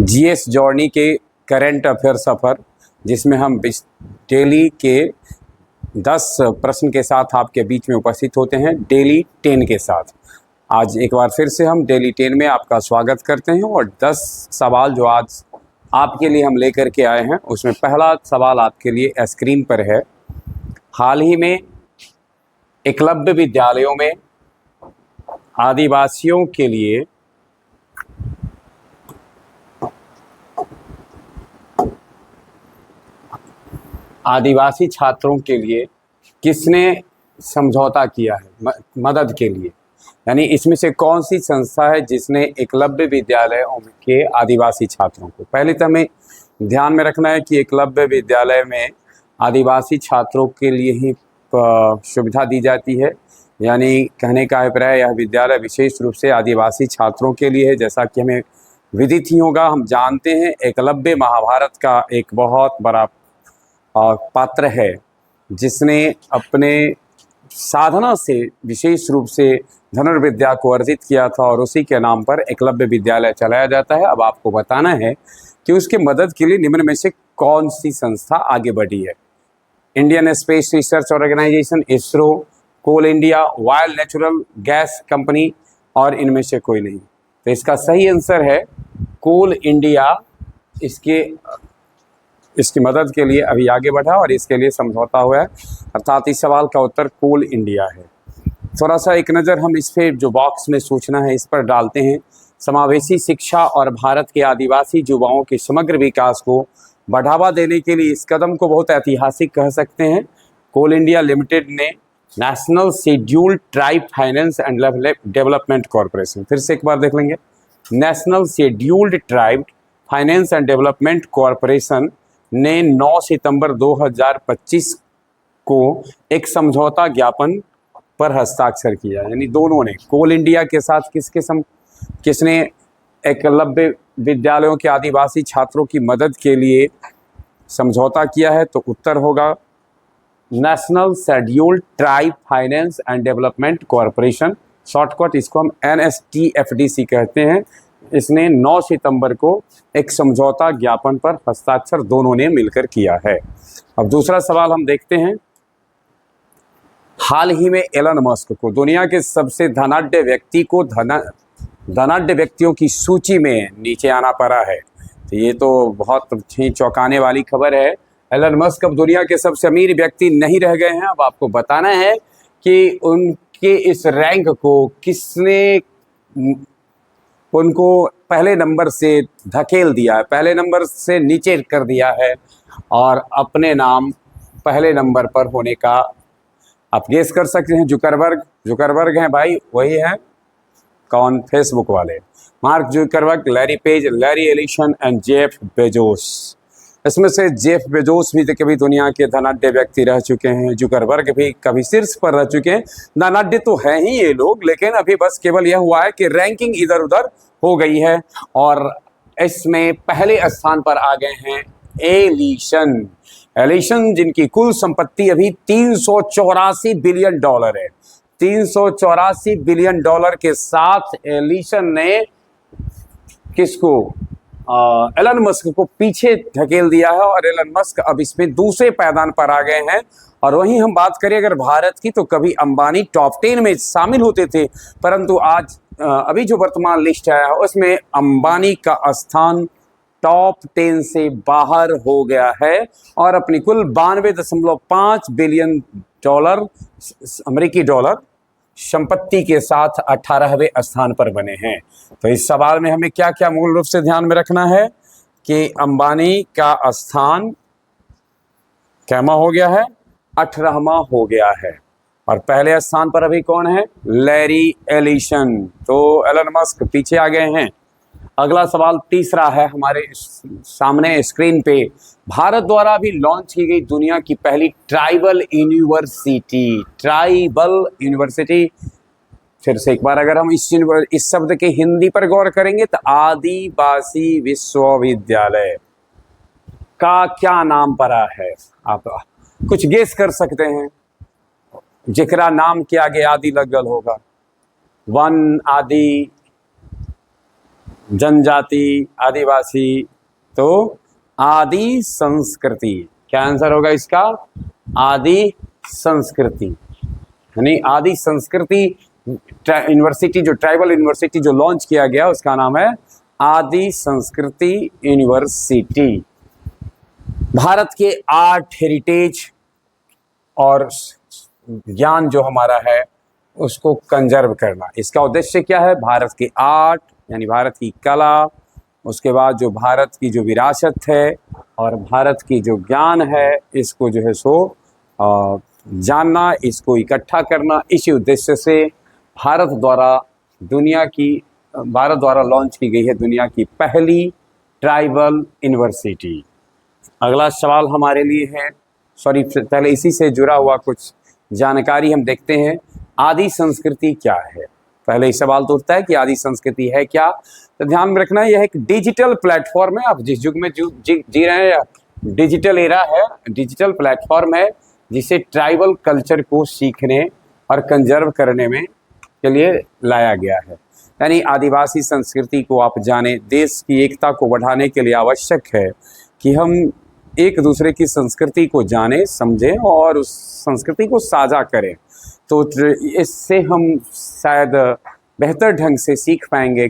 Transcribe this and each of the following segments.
GS journey के current affair सफ़र, जिसमें हम डेली के 10 प्रश्न के साथ आपके बीच में उपस्थित होते हैं, डेली 10 के साथ। आज एक बार फिर से हम डेली 10 में आपका स्वागत करते हैं और 10 सवाल जो आज आपके लिए हम लेकर के आए हैं, उसमें पहला सवाल आपके लिए स्क्रीन पर है। हाल ही में एकलव्य विद्यालयों में आदिवासियों के लिए आदिवासी छात्रों के लिए किसने समझौता किया है मदद के लिए, यानी इसमें से कौन सी संस्था है जिसने एकलव्य विद्यालयों के आदिवासी छात्रों को, पहले तो हमें ध्यान में रखना है कि एकलव्य विद्यालय में आदिवासी छात्रों के लिए ही सुविधा दी जाती है, यानी कहने का अभिप्राय यह विद्यालय विशेष रूप से आदिवासी छात्रों के लिए है। जैसा कि हमें विदित ही होगा, हम जानते हैं एकलव्य महाभारत का एक बहुत बड़ा पात्र है, जिसने अपने साधना से विशेष रूप से धनुर्विद्या को अर्जित किया था और उसी के नाम पर एकलव्य विद्यालय चलाया जाता है। अब आपको बताना है कि उसके मदद के लिए निम्न में से कौन सी संस्था आगे बढ़ी है। Indian space research organisation, ISRO, Coal India, wild natural gas company, और इनमें से कोई नहीं। तो इसका सही आंसर है कोल इंडिया। इसकी मदद के लिए अभी आगे बढ़ा और इसके लिए समझौता हुआ है, अर्थात इस सवाल का उत्तर कोल इंडिया है। थोड़ा सा एक नज़र हम इस पे जो बॉक्स में सूचना है इस पर डालते हैं। समावेशी शिक्षा और भारत के आदिवासी युवाओं के समग्र विकास को बढ़ावा देने के लिए इस कदम को बहुत ऐतिहासिक कह सकते हैं। कोल इंडिया लिमिटेड ने national scheduled tribe finance and development corporation, फिर से एक बार देख लेंगे, national scheduled tribe finance and development corporation ने 9 सितंबर 2025 को एक समझौता ज्ञापन पर हस्ताक्षर किया। यानी दोनों ने, कोल इंडिया के साथ किसने एकलव्य विद्यालयों के आदिवासी छात्रों की मदद के लिए समझौता किया है, तो उत्तर होगा national scheduled tribe finance and development corporation, shortcut इसको हम NSTFDC कहते हैं। इसने 9 सितंबर को एक समझौता ज्ञापन पर हस्ताक्षर दोनों ने मिलकर किया है। अब दूसरा सवाल हम देखते हैं। हाल ही में एलन मस्क को दुनिया के सबसे धनाढ्य व्यक्ति को धनाढ्य व्यक्तियों की सूची में नीचे आना पड़ा है। तो ये तो बहुत ही चौंकाने वाली खबर है। एलन मस्क अब दुनिया के सबसे अमीर व्यक्ति नहीं रह गए हैं। अब आपको बताना है कि उनके इस रैंक को किसने उनको पहले नंबर से धकेल दिया है, पहले नंबर से नीचे कर दिया है और अपने नाम पहले नंबर पर होने का आप गेस कर सकते हैं। जुकरबर्ग हैं भाई, वही है। कौन? फेसबुक वाले mark Zuckerberg, Larry page, Larry Ellison and Jeff Bezos. इसमें से जेफ बेजोस भी कभी दुनिया के धनाढ्य व्यक्ति रह चुके हैं, जुकरबर्ग भी कभी शीर्ष पर रह चुके हैं। धनाढ्य तो हैं ही ये लोग, लेकिन अभी बस केवल यह हुआ है कि रैंकिंग इधर उधर हो गई है और इसमें पहले स्थान पर आ गए हैं एलिसन, जिनकी कुल संपत्ति अभी $384 बिलियन है। $384 बिलियन के साथ एलिसन ने किसको, एलन मस्क को पीछे धकेल दिया है और एलन मस्क अब इसमें दूसरे पायदान पर आ गए हैं। और वहीं हम बात करें अगर भारत की, तो कभी अंबानी टॉप 10 में शामिल होते थे, परंतु आज अभी जो वर्तमान लिस्ट है उसमें अंबानी का स्थान टॉप 10 से बाहर हो गया है और अपनी कुल 92.5 बिलियन अमेरिकी डॉलर संपत्ति के साथ 18वें स्थान पर बने हैं। तो इस सवाल में हमें क्या क्या मूल रूप से ध्यान में रखना है कि अंबानी का स्थान कैमा हो गया है, 18वां हो गया है और पहले स्थान पर अभी कौन है? Larry Ellison. तो एलन मस्क पीछे आ गए हैं। अगला सवाल तीसरा है हमारे सामने स्क्रीन पे। भारत द्वारा भी लॉन्च की गई दुनिया की पहली ट्राइबल यूनिवर्सिटी, फिर से एक बार अगर हम इस शब्द के हिंदी पर गौर करेंगे तो आदिवासी विश्वविद्यालय का क्या नाम पड़ा है? आप कुछ गेस कर सकते हैं, जिकरा नाम के आगे आदि लगल होगा। वन आदि, जनजाति, आदिवासी, तो आदि संस्कृति। क्या आंसर होगा इसका? आदि संस्कृति। यानी आदि संस्कृति यूनिवर्सिटी, जो ट्राइबल यूनिवर्सिटी जो लॉन्च किया गया उसका नाम है आदि संस्कृति यूनिवर्सिटी। भारत के आर्ट, हेरिटेज और ज्ञान जो हमारा है उसको कंजर्व करना, इसका उद्देश्य क्या है? भारत के आर्ट यानी भारत की कला, उसके बाद जो भारत की जो विरासत है और भारत की जो ज्ञान है, इसको जो है सो जानना, इसको इकट्ठा करना। इसी उद्देश्य से भारत द्वारा लॉन्च की गई है दुनिया की पहली ट्राइबल यूनिवर्सिटी। अगला सवाल हमारे लिए है, पहले इसी से जुड़ा हुआ कुछ जानकारी हम देखते हैं। आदि संस्कृति क्या है? पहले ही सवाल तो उठता है कि आदि संस्कृति है क्या? तो ध्यान में रखना, यह एक डिजिटल प्लेटफॉर्म है। आप जिस युग में जी रहे हैं, डिजिटल एरा है, डिजिटल प्लेटफॉर्म है जिसे ट्राइबल कल्चर को सीखने और कंजर्व करने में के लिए लाया गया है। यानी आदिवासी संस्कृति को आप जानें, देश की एकता को बढ़ाने के लिए आवश्यक है कि हम एक दूसरे की संस्कृति को जानें, समझें और उस संस्कृति को साझा करें। तो इससे हम शायद बेहतर ढंग से सीख पाएंगे,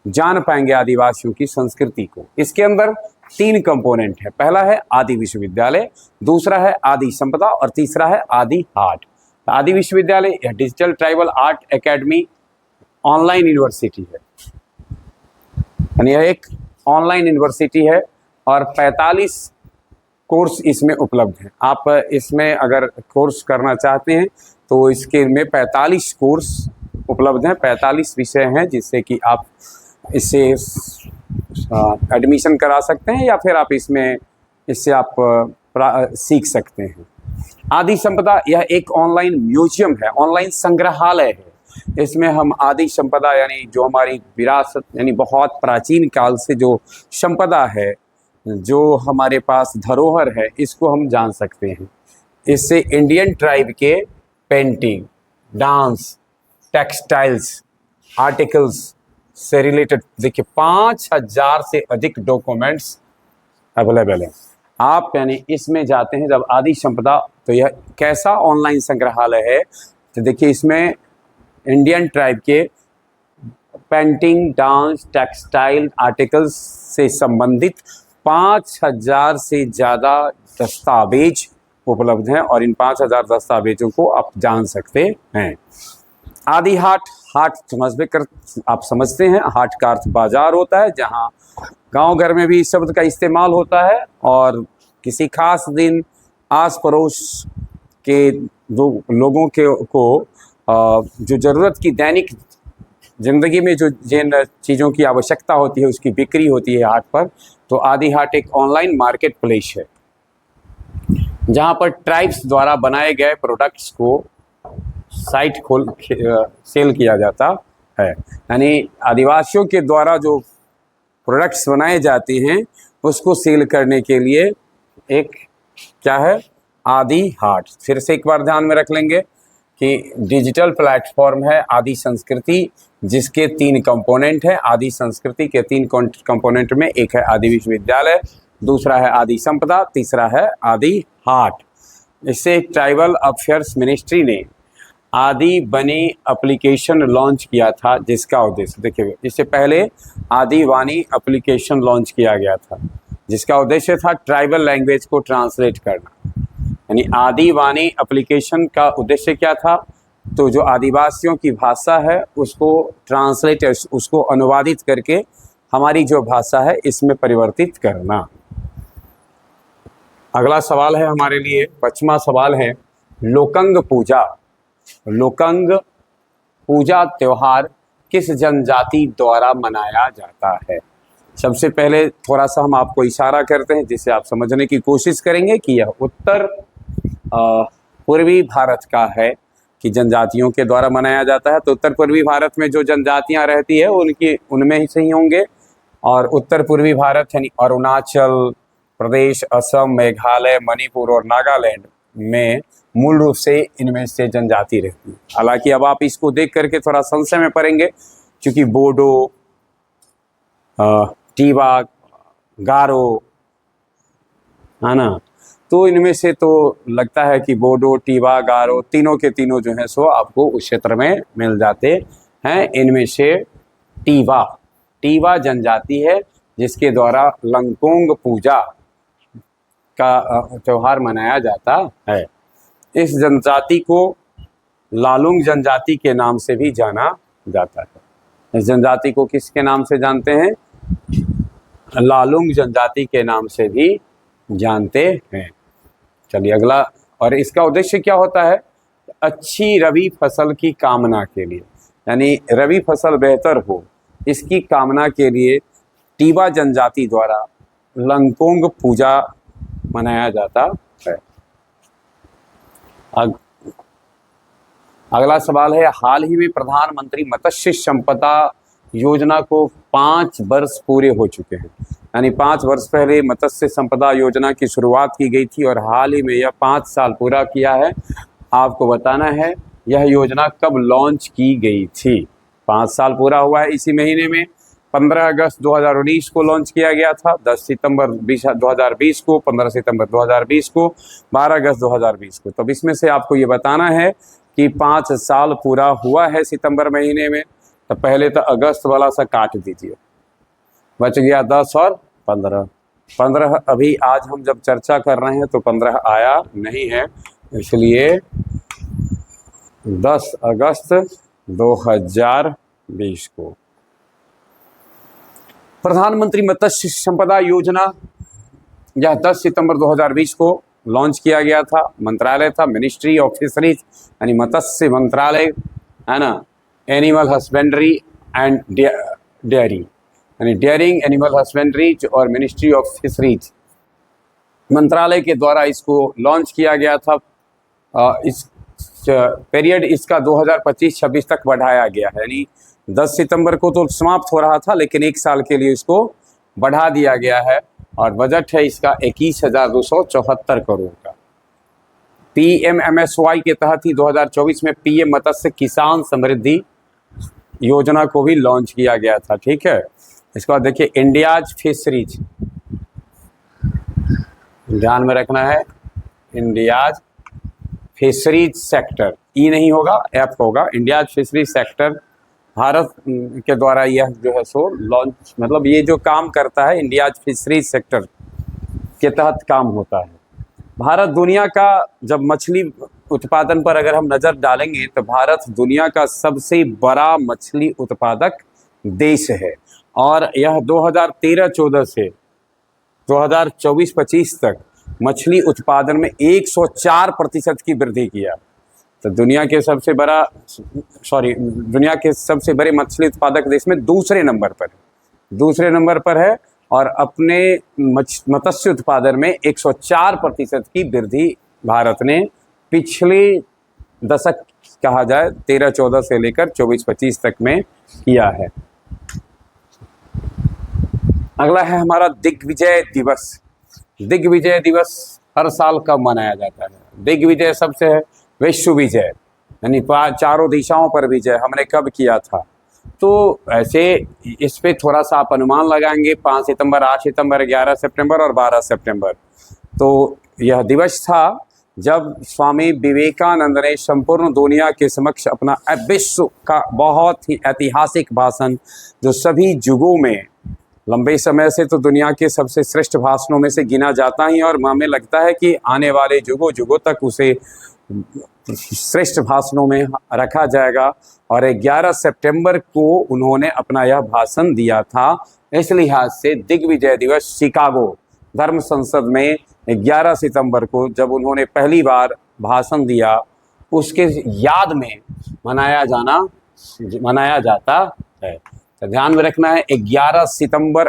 जान पाएंगे आदिवासियों की संस्कृति को। इसके अंदर 3 कंपोनेंट है। पहला है आदि विश्वविद्यालय, दूसरा है आदि संपदा और तीसरा है आदि हाट। आदि विश्वविद्यालय यह digital tribal art academy online university है, यानी यह एक ऑनलाइन यूनिवर्सिटी है और 45 कोर्स इसमें उपलब्ध हैं। आप इसमें अगर कोर्स करना चाहते हैं तो इसके में 45 कोर्स उपलब्ध हैं, 45 विषय हैं जिससे कि आप इससे एडमिशन करा सकते हैं या फिर आप इससे आप सीख सकते हैं। आदि संपदा यह एक ऑनलाइन म्यूजियम है, ऑनलाइन संग्रहालय है। इसमें हम आदि संपदा यानी जो हमारी विरासत यानी बहुत प्राचीन काल से जो संपदा है, जो हमारे पास धरोहर है, इसको हम जान सकते हैं। इससे इंडियन ट्राइब के पेंटिंग, डांस, टेक्सटाइल्स, आर्टिकल्स से रिलेटेड देखिए 5000 से अधिक डॉक्यूमेंट्स अवेलेबल हैं। आप यानी इसमें जाते हैं जब आदि संपदा, तो यह कैसा ऑनलाइन संग्रहालय है? तो देखिए इसमें इंडियन ट्राइब के पेंटिंग, डांस, टेक्सटाइल आर्टिकल्स से संबंधित 5000 से ज़्यादा दस्तावेज उपलब्ध हैं और इन 5000 दस्तावेजों को आप जान सकते हैं। आदि हाट, आप समझते हैं, हाट का अर्थ बाजार होता है, जहां गांव घर में भी इस शब्द का इस्तेमाल होता है और किसी खास दिन आस पड़ोस के लोगों को जो ज़रूरत की दैनिक ज़िंदगी में जो जिन चीज़ों की आवश्यकता होती है उसकी बिक्री होती है हाट पर। तो आदि हाट एक ऑनलाइन मार्केट प्लेस है जहां पर ट्राइब्स द्वारा बनाए गए प्रोडक्ट्स को साइट खोल सेल किया जाता है। यानी आदिवासियों के द्वारा जो प्रोडक्ट्स बनाए जाते हैं उसको सेल करने के लिए एक क्या है? आदि हाट। फिर से एक बार ध्यान में रख लेंगे कि डिजिटल प्लेटफॉर्म है आदि संस्कृति, जिसके 3 कंपोनेंट हैं। आदि संस्कृति के 3 कंपोनेंट में एक है आदि विश्वविद्यालय, दूसरा है आदि संपदा, तीसरा है आदि हाट। इससे ट्राइबल अफेयर्स मिनिस्ट्री ने आदि बनी एप्लीकेशन लॉन्च किया था, जिसका उद्देश्य देखिए, इससे पहले आदि वाणी एप्लीकेशन लॉन्च किया गया था जिसका उद्देश्य था ट्राइबल लैंग्वेज को ट्रांसलेट करना। यानी आदि वाणी एप्लीकेशन का उद्देश्य क्या था? तो जो आदिवासियों की भाषा है उसको ट्रांसलेट, उसको अनुवादित करके हमारी जो भाषा है इसमें परिवर्तित करना। अगला सवाल है हमारे लिए, 5वां सवाल है, लोकंग पूजा। लोकंग पूजा त्यौहार किस जनजाति द्वारा मनाया जाता है? सबसे पहले थोड़ा सा हम आपको इशारा करते हैं जिससे आप समझने की कोशिश करेंगे कि यह उत्तर पूर्वी भारत का है कि जनजातियों के द्वारा मनाया जाता है। तो उत्तर पूर्वी भारत में जो जनजातियां रहती है उनमें ही सही होंगे। और उत्तर पूर्वी भारत यानी अरुणाचल प्रदेश, असम, मेघालय, मणिपुर और नागालैंड में मूल रूप से इनमें से जनजाति रहती है। हालांकि अब आप इसको देख करके थोड़ा संशय में पड़ेंगे क्योंकि बोडो, टीवा, गारो, है ना। तो इनमें से तो लगता है कि बोडो, टीवा, गारो तीनों के तीनों जो हैं सो आपको उस क्षेत्र में मिल जाते हैं। इनमें से टीवा जनजाति है जिसके द्वारा लंगकोंग पूजा का त्यौहार मनाया जाता है। इस जनजाति को लालुंग जनजाति के नाम से भी जाना जाता है। इस जनजाति को किसके नाम से जानते हैं? लालुंग जनजाति के नाम से भी जानते हैं। चलिए अगला। और इसका उद्देश्य क्या होता है? अच्छी रबी फसल की कामना के लिए, यानी रबी फसल बेहतर हो इसकी कामना के लिए टीवा जनजाति द्वारा लंगकोंग पूजा मनाया जाता है। अगला सवाल है, हाल ही में प्रधानमंत्री मत्स्य संपदा योजना को 5 वर्ष पूरे हो चुके हैं। यानी 5 वर्ष पहले मत्स्य संपदा योजना की शुरुआत की गई थी और हाल ही में यह 5 साल पूरा किया है। आपको बताना है यह योजना कब लॉन्च की गई थी। 5 साल पूरा हुआ है इसी महीने में। 15 अगस्त 2019 को लॉन्च किया गया था, 10 सितंबर 2020 को, 15 सितंबर 2020 को, 12 अगस्त 2020 को। तो इसमें से आपको ये बताना है कि 5 साल पूरा हुआ है सितंबर महीने में। तो पहले तो अगस्त वाला सा काट दीजिए, बच गया 10 और 15। 15 अभी आज हम जब चर्चा कर रहे हैं तो 15 आया नहीं है, इसलिए 10 अगस्त 2020 को प्रधानमंत्री मत्स्य संपदा योजना यह 10 सितंबर 2020 को लॉन्च किया गया था। मंत्रालय था मिनिस्ट्री ऑफ फिशरीज, यानी मत्स्य मंत्रालय, है ना। एनिमल हस्बेंड्री एंड डेयरी, यानी डेयरिंग, एनिमल हस्बेंड्री और मिनिस्ट्री ऑफ फिशरीज मंत्रालय के द्वारा इसको लॉन्च किया गया था। इस पीरियड इसका 2025-26 तक बढ़ाया गया है, यानी 10 सितंबर को तो समाप्त हो रहा था लेकिन 1 साल के लिए इसको बढ़ा दिया गया है। और बजट है इसका 21,274 करोड़ का। PMMSY के तहत ही 2024 में PM मत्स्य किसान समृद्धि योजना को भी लॉन्च किया गया था। ठीक है। इसके बाद देखिए इंडियाज फिशरीज, ध्यान में रखना है, इंडियाज फिशरीज सेक्टर, ई नहीं होगा, एफ होगा। इंडियाज फिशरीज सेक्टर भारत के द्वारा यह जो है सो लॉन्च, मतलब ये जो काम करता है इंडियाज फिशरीज सेक्टर के तहत काम होता है। भारत दुनिया का, जब मछली उत्पादन पर अगर हम नज़र डालेंगे तो भारत दुनिया का सबसे बड़ा मछली उत्पादक देश है। और यह 2013-14 से 2024-25 तक मछली उत्पादन में 104% की वृद्धि किया। तो दुनिया के सबसे बड़े मछली उत्पादक देश में दूसरे नंबर पर है और अपने मत्स्य उत्पादन में 104% की वृद्धि भारत ने पिछले दशक कहा जाए 13-14 से लेकर 24-25 तक में किया है। अगला है हमारा दिग्विजय दिवस। दिग्विजय दिवस हर साल कब मनाया जाता है? दिग्विजय सबसे है विश्व विजय, यानी चारों दिशाओं पर विजय हमने कब किया था। तो ऐसे इस पे थोड़ा सा आप अनुमान लगाएंगे, 5 सितंबर, 8 सितंबर, 11 सितंबर और 12 सितंबर। तो यह दिवस था जब स्वामी विवेकानंद ने संपूर्ण दुनिया के समक्ष अपना विश्व का बहुत ही ऐतिहासिक भाषण, जो सभी युगों में, लंबे समय से तो दुनिया के सबसे श्रेष्ठ भाषणों में से गिना जाता ही, और हमें लगता है कि आने वाले युगों तक उसे श्रेष्ठ भाषणों में रखा जाएगा। और 11 सितंबर को उन्होंने अपना यह भाषण दिया था। इस लिहाज से दिग्विजय दिवस शिकागो धर्म संसद में 11 सितंबर को जब उन्होंने पहली बार भाषण दिया, उसके याद में मनाया जाता है। तो ध्यान में रखना है 11 सितंबर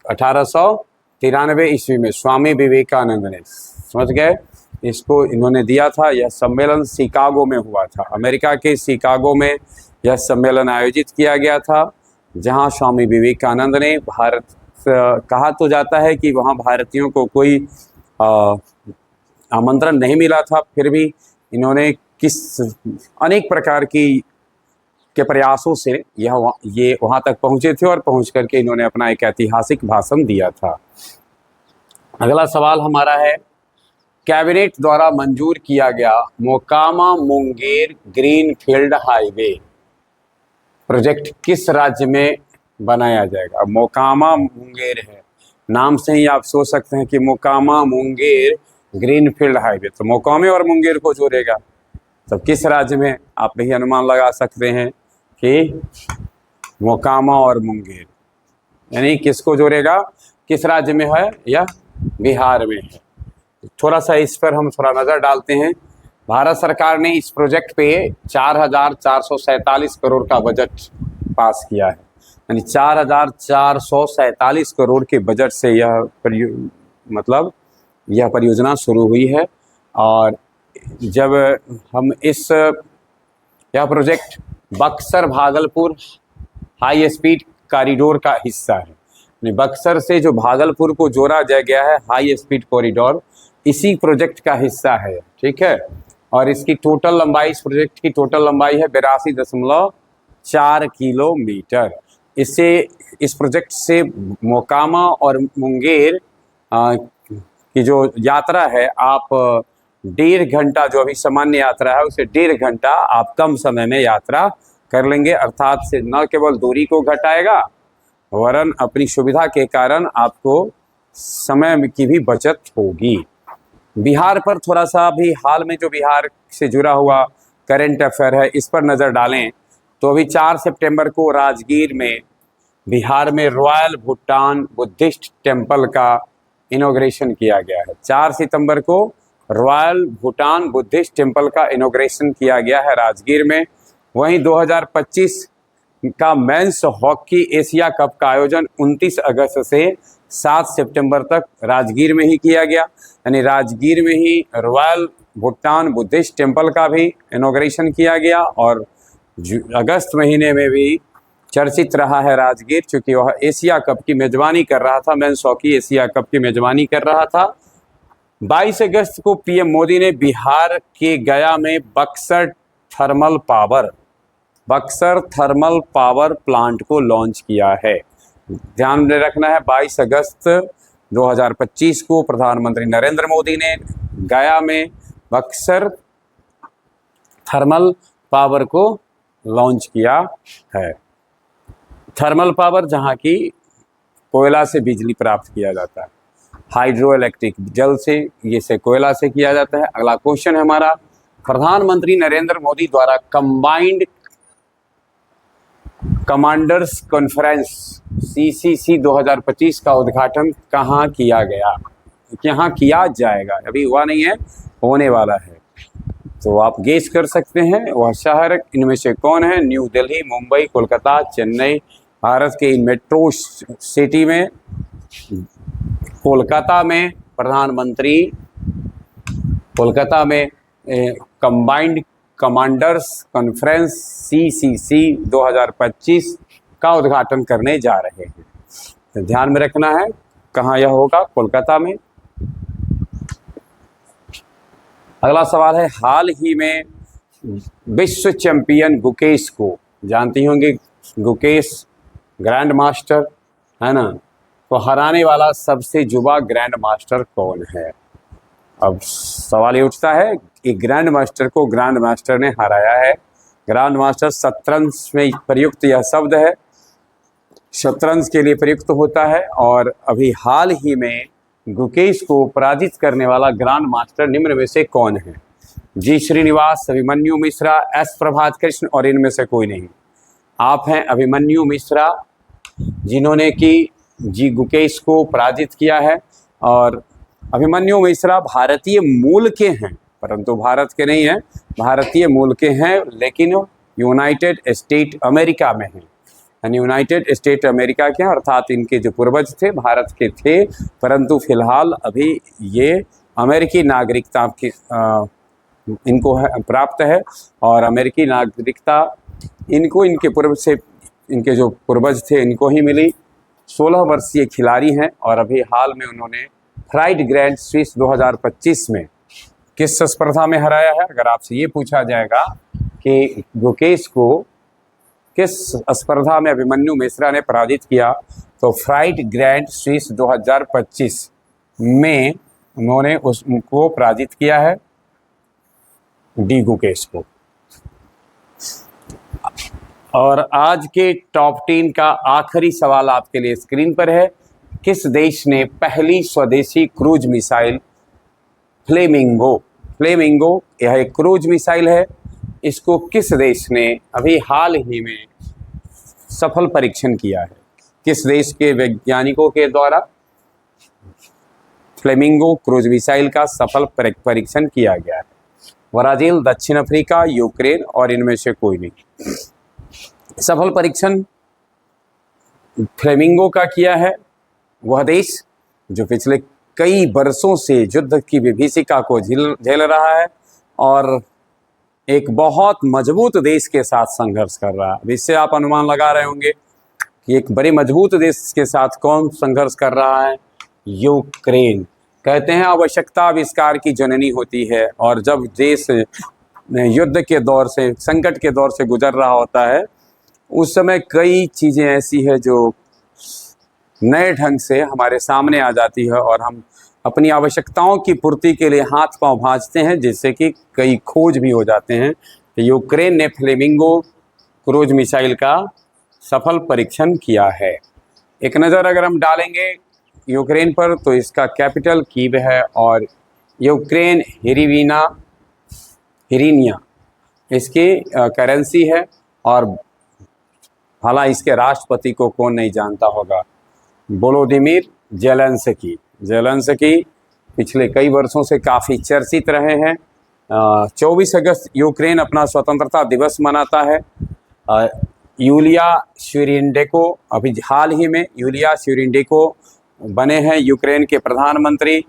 1893 ईस्वी में स्वामी विवेकानंद ने, समझ गए, इसको इन्होंने दिया था। यह सम्मेलन शिकागो में हुआ था, अमेरिका के शिकागो में यह सम्मेलन आयोजित किया गया था, जहां स्वामी विवेकानंद ने भारत, कहा तो जाता है कि वहां भारतीयों को कोई आमंत्रण नहीं मिला था, फिर भी इन्होंने अनेक प्रकार की के प्रयासों से ये वहाँ तक पहुँचे थे और पहुँच करके इन्होंने अपना एक ऐतिहासिक भाषण दिया था। अगला सवाल हमारा है, कैबिनेट द्वारा मंजूर किया गया Mokama Munger greenfield highway project किस राज्य में बनाया जाएगा? अब मोकामा मुंगेर है, नाम से ही आप सोच सकते हैं कि मोकामा मुंगेर ग्रीनफील्ड हाईवे, तो मोकामे और मुंगेर को जोड़ेगा, तो किस राज्य में? आप भी अनुमान लगा सकते हैं कि मोकामा और मुंगेर, यानी किसको जोड़ेगा, किस राज्य में है? यह बिहार में है। थोड़ा सा इस पर हम थोड़ा नज़र डालते हैं। भारत सरकार ने इस प्रोजेक्ट पे 4,447 करोड़ का बजट पास किया है, यानी 4,447 करोड़ के बजट से यह परियोजना शुरू हुई है। और जब हम यह project Buxar Bhagalpur high speed corridor का हिस्सा है, यानी बक्सर से जो भागलपुर को जोड़ा गया है हाई स्पीड कॉरिडोर, इसी प्रोजेक्ट का हिस्सा है, ठीक है। और इसकी टोटल लंबाई, इस प्रोजेक्ट की टोटल लंबाई है 82.4 किलोमीटर। इस प्रोजेक्ट से मोकामा और मुंगेर की जो यात्रा है, आप 1.5 घंटा, जो अभी सामान्य यात्रा है उसे 1.5 घंटा आप कम समय में यात्रा कर लेंगे। अर्थात से न केवल दूरी को घटाएगा वरन अपनी सुविधा के कारण आपको समय की भी बचत होगी। बिहार पर थोड़ा सा अभी हाल में जो बिहार से जुड़ा हुआ करंट अफेयर है, इस पर नज़र डालें तो अभी 4 सितंबर को राजगीर में बिहार में रॉयल भूटान बुद्धिस्ट टेम्पल का इनॉग्रेशन किया गया है। 4 सितंबर को रॉयल भूटान बुद्धिस्ट टेम्पल का इनॉग्रेशन किया गया है राजगीर में। वहीं 2025 का मेंस हॉकी एशिया कप का आयोजन 29 अगस्त से 7 सितंबर तक राजगीर में ही किया गया, यानी राजगीर में ही रॉयल भूटान बुद्धिस्ट टेम्पल का भी इनॉग्रेशन किया गया। और अगस्त महीने में भी चर्चित रहा है राजगीर, क्योंकि वह एशिया कप की मेज़बानी कर रहा था, मेंस हॉकी एशिया कप की मेज़बानी कर रहा था। 22 अगस्त को पीएम मोदी ने बिहार के गया में बक्सर थर्मल पावर प्लांट को लॉन्च किया है। ध्यान में रखना है, 22 अगस्त 2025 को प्रधानमंत्री नरेंद्र मोदी ने गया में बक्सर थर्मल पावर को लॉन्च किया है। थर्मल पावर, जहां की कोयला से बिजली प्राप्त किया जाता है, हाइड्रो इलेक्ट्रिक, जल से, ये से कोयला से किया जाता है। अगला क्वेश्चन है हमारा, प्रधानमंत्री नरेंद्र मोदी द्वारा कंबाइंड कमांडर्स कॉन्फ्रेंस CCC 2025 का उद्घाटन कहाँ किया गया, यहाँ किया जाएगा, अभी हुआ नहीं है, होने वाला है। तो आप गेस कर सकते हैं वह शहर इनमें से कौन है? न्यू दिल्ली, मुंबई, कोलकाता, चेन्नई। भारत के इन मेट्रो सिटी में कोलकाता में कंबाइंड कमांडर्स कॉन्फ्रेंस CCC 2025 का उद्घाटन करने जा रहे हैं। तो ध्यान में रखना है, कहाँ यह होगा? कोलकाता में। अगला सवाल है, हाल ही में विश्व चैंपियन गुकेश को, जानती होंगे गुकेश ग्रैंड मास्टर है ना, तो हराने वाला सबसे युवा ग्रैंड मास्टर कौन है? अब सवाल ये उठता है कि ग्रैंड मास्टर को ग्रैंड मास्टर ने हराया है। ग्रैंड मास्टर शतरंज में प्रयुक्त यह शब्द है, शतरंज के लिए प्रयुक्त होता है। और अभी हाल ही में गुकेश को पराजित करने वाला ग्रैंड मास्टर निम्न में से कौन है? जी श्रीनिवास, अभिमन्यु मिश्रा, एस प्रभात कृष्ण और इनमें से कोई नहीं। आप हैं अभिमन्यु मिश्रा, जिन्होंने कि जी गुकेश को पराजित किया है। और अभिमन्यु मिश्रा भारतीय मूल के हैं, परंतु भारत के नहीं हैं, भारतीय मूल के हैं, लेकिन यूनाइटेड स्टेट अमेरिका में हैं, यानी यूनाइटेड स्टेट अमेरिका के हैं। अर्थात इनके जो पूर्वज थे भारत के थे, परंतु फिलहाल अभी ये अमेरिकी नागरिकता की इनको प्राप्त है। और अमेरिकी नागरिकता इनको इनके पूर्व से, इनके जो पूर्वज थे इनको ही मिली। 16 वर्षीय खिलाड़ी हैं और अभी हाल में उन्होंने फ्राइड ग्रैंड स्विस 2025 में किस स्पर्धा में हराया है? अगर आपसे ये पूछा जाएगा कि गुकेश को किस स्पर्धा में अभिमन्यु मिश्रा ने पराजित किया? तो फ्राइट ग्रैंड स्विस 2025 में उन्होंने उनको पराजित किया है, डी गुकेश को। और आज के टॉप 10 का आखिरी सवाल आपके लिए स्क्रीन पर है। किस देश ने पहली स्वदेशी क्रूज मिसाइल फ्लेमिंगो यह एक क्रूज मिसाइल है, इसको किस देश ने अभी हाल ही में सफल परीक्षण किया है? किस देश के वैज्ञानिकों के द्वारा फ्लेमिंगो क्रूज मिसाइल का सफल परीक्षण किया गया है? ब्राजील, दक्षिण अफ्रीका, यूक्रेन और इनमें से कोई नहीं। सफल परीक्षण फ्लेमिंगो का किया है वह देश जो पिछले कई वर्षों से युद्ध की विभीषिका को झेल रहा है और एक बहुत मजबूत देश के साथ संघर्ष कर रहा है। अब इससे आप अनुमान लगा रहे होंगे कि एक बड़े मजबूत देश के साथ कौन संघर्ष कर रहा है? यूक्रेन। कहते हैं आवश्यकता आविष्कार की जननी होती है, और जब देश युद्ध के दौर से, संकट के दौर से गुजर रहा होता है, उस समय कई चीज़ें ऐसी है जो नए ढंग से हमारे सामने आ जाती है और हम अपनी आवश्यकताओं की पूर्ति के लिए हाथ पांव भांजते हैं, जिससे कि कई खोज भी हो जाते हैं। यूक्रेन ने फ्लेमिंगो क्रूज मिसाइल का सफल परीक्षण किया है। एक नज़र अगर हम डालेंगे यूक्रेन पर तो इसका कैपिटल कीव है और यूक्रेन हिरिनिया इसकी करेंसी है। और हालांकि इसके राष्ट्रपति को कौन नहीं जानता होगा, वोलोदिमीर ज़ेलेंस्की पिछले कई वर्षों से काफ़ी चर्चित रहे हैं। 24 अगस्त यूक्रेन अपना स्वतंत्रता दिवस मनाता है। यूलिया स्विरिडेंको अभी हाल ही में बने हैं यूक्रेन के प्रधानमंत्री।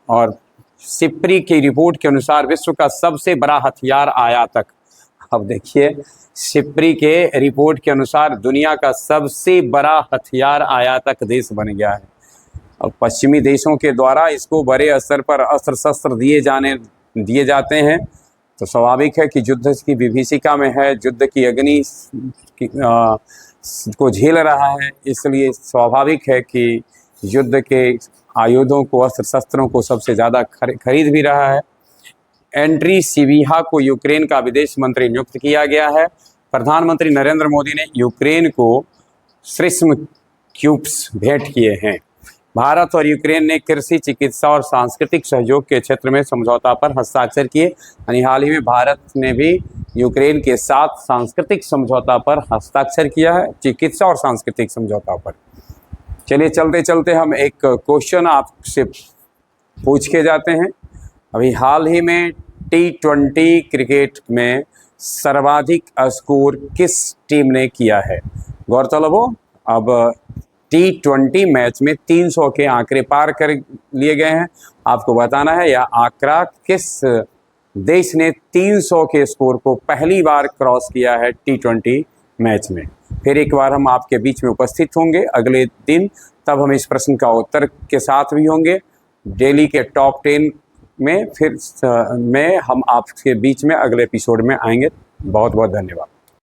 और सिप्री की रिपोर्ट के अनुसार विश्व का सबसे बड़ा हथियार आयातक, अब देखिए सिप्री के रिपोर्ट के अनुसार दुनिया का सबसे बड़ा हथियार आयातक देश बन गया है। अब पश्चिमी देशों के द्वारा इसको बड़े स्तर पर अस्त्र शस्त्र दिए जाते हैं, तो स्वाभाविक है कि युद्ध की विभीषिका में है, युद्ध की अग्नि को झेल रहा है, इसलिए स्वाभाविक है कि युद्ध के आयुधों को, अस्त्र शस्त्रों को सबसे ज़्यादा खरीद भी रहा है। एंड्री सिबिहा को यूक्रेन का विदेश मंत्री नियुक्त किया गया है। प्रधानमंत्री नरेंद्र मोदी ने यूक्रेन को श्रिस्म क्यूब्स भेंट किए हैं। भारत और यूक्रेन ने कृषि, चिकित्सा और सांस्कृतिक सहयोग के क्षेत्र में समझौता पर हस्ताक्षर किए। यानी हाल ही में भारत ने भी यूक्रेन के साथ सांस्कृतिक समझौता पर हस्ताक्षर किया है, चिकित्सा और सांस्कृतिक समझौता पर। चलिए चलते चलते हम एक क्वेश्चन आपसे पूछ के जाते हैं। अभी हाल ही में T20 क्रिकेट में सर्वाधिक स्कोर किस टीम ने किया है? गौरतलब हो अब T20 मैच में 300 के आंकड़े पार कर लिए गए हैं। आपको बताना है यह आंकड़ा किस देश ने 300 के स्कोर को पहली बार क्रॉस किया है T20 मैच में। फिर एक बार हम आपके बीच में उपस्थित होंगे अगले दिन, तब हम इस प्रश्न का उत्तर के साथ भी होंगे। डेली के टॉप 10 में फिर हम आपके बीच में अगले एपिसोड में आएंगे। बहुत बहुत धन्यवाद।